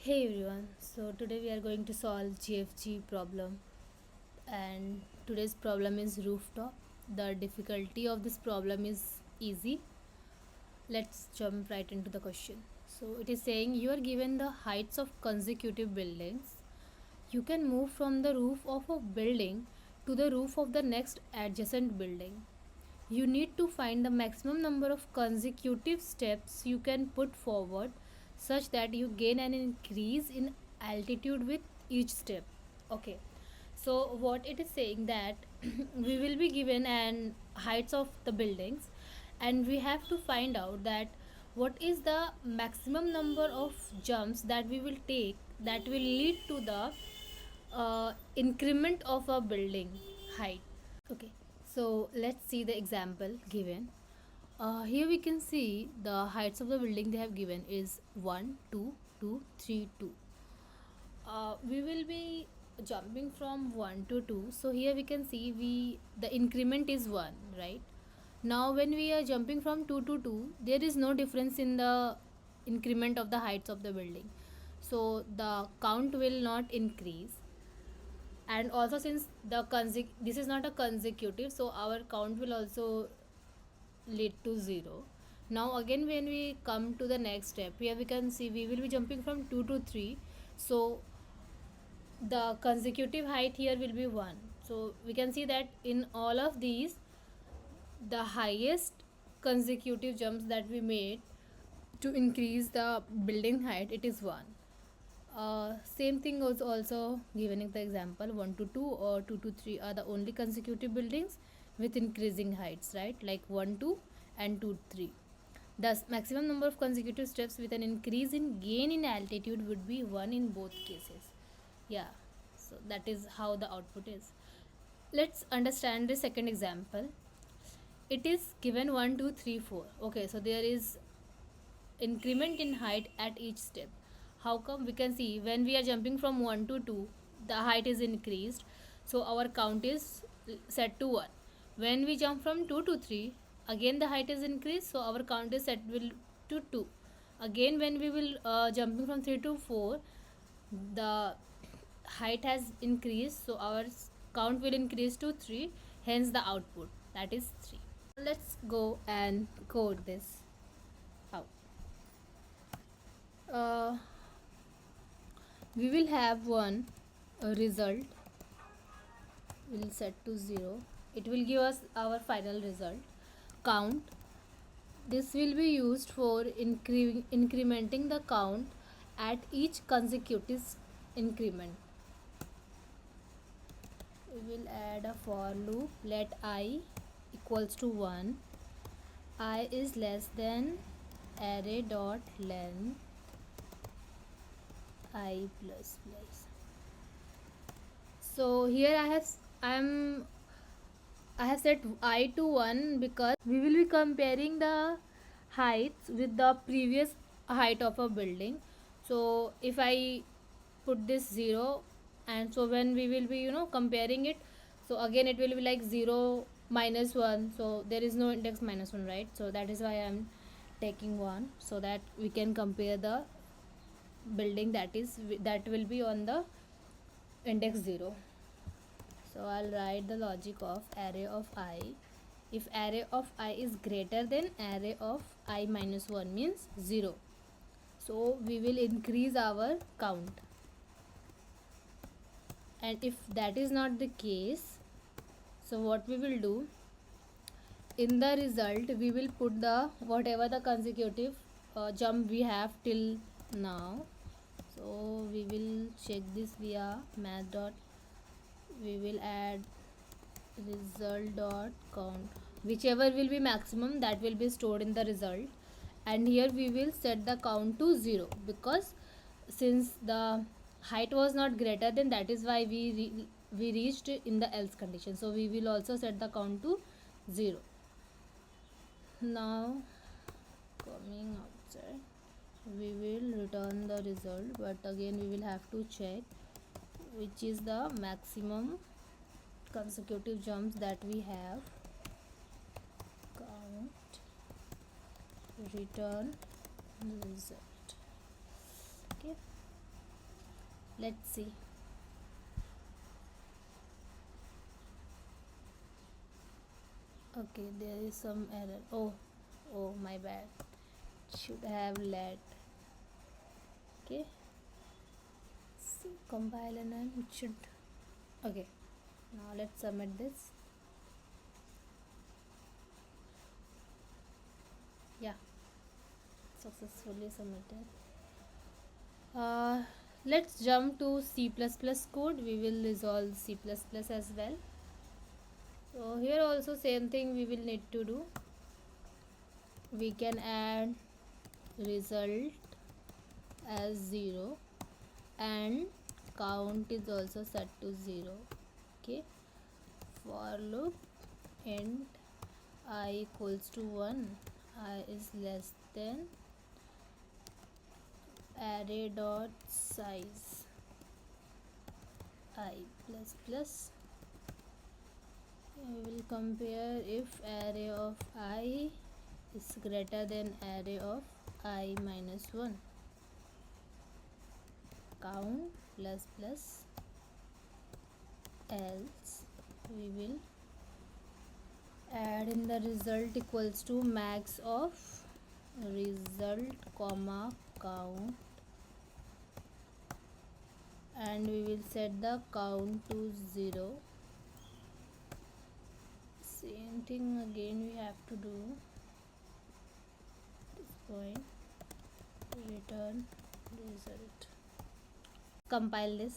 Hey everyone, so today we are going to solve GFG problem, and today's problem is rooftop. The difficulty of this problem is easy. Let's jump right into the question. So it is saying you are given the heights of consecutive buildings. You can move from the roof of a building to the roof of the next adjacent building. You need to find the maximum number of consecutive steps you can put forward such that you gain an increase in altitude with each step. Okay. So what it is saying that we will be given an heights of the buildings, and we have to find out that what is the maximum number of jumps that we will take that will lead to the increment of a building height. Okay, so let's see the example given. Here we can see the heights of the building they have given is 1, 2, 2, 3, 2. We will be jumping from 1 to 2. So here we can see the increment is 1, right? Now when we are jumping from 2 to 2, there is no difference in the increment of the heights of the building. So the count will not increase, and also since this is not a consecutive, so our count will also lead to 0. Now again when we come to the next step, here we can see we will be jumping from 2 to 3, so the consecutive height here will be 1. So we can see that in all of these, the highest consecutive jumps that we made to increase the building height, it is 1. Same thing was also given in the example. 1 to 2 or 2 to 3 are the only consecutive buildings with increasing heights, right? Like 1 2 and 2 3. Thus maximum number of consecutive steps with an increase in gain in altitude would be 1 in both cases. Yeah, so that is how the output is. Let's understand the second example. It is given 1 2 3 4. Okay, so there is increment in height at each step. How come? We can see when we are jumping from 1 to 2, the height is increased, so our count is set to 1. When we jump from 2 to 3, again the height is increased, so our count is set will to 2. Again when we will jumping from 3 to 4, the height has increased, so our count will increase to 3, hence the output, that is 3. Let's go and code this out. uh, we will have one result, will set to 0. It will give us our final result. Count, this will be used for incrementing the count at each consecutive increment. We will add a for loop, let I equals to 1, I is less than array dot length I plus plus. So here I have set I to 1 because we will be comparing the heights with the previous height of a building. So if I put this 0, and so when we will be comparing it, so again it will be like 0 minus 1, so there is no index minus 1, right? So that is why I am taking 1, so that we can compare the building that will be on the index 0. So I'll write the logic of array of I. If array of I is greater than array of I minus 1 means 0, so we will increase our count, and if that is not the case, so what we will do, in the result we will put the whatever the consecutive jump we have till now. So we will check this via math dot, we will add result dot count, whichever will be maximum that will be stored in the result, and here we will set the count to 0 because since the height was not greater than, that is why we reached in the else condition, so we will also set the count to 0. Now coming outside, we will return the result, but again we will have to check which is the maximum consecutive jumps that we have. Count, return result. Okay, Let's see. Okay, there is some error. Oh, my bad. Should have let. Okay, so compile and then it should. Okay, now let's submit this. Yeah, successfully submitted. uh, let's jump to C++ code. We will resolve C++ as well. So here also same thing we will need to do. We can add result as 0 and count is also set to 0. Okay, for loop int I equals to 1, I is less than array dot size I plus plus. We will compare if array of I is greater than array of I minus 1. Count plus plus, else we will add in the result equals to max of result comma count, and we will set the count to 0. Same thing again we have to do. This point, return result. Compile this.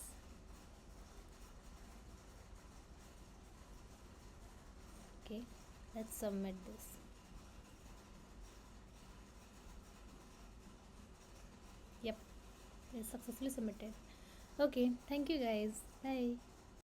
Okay, let's submit this. Yep, it's successfully submitted. Okay, thank you guys. Bye.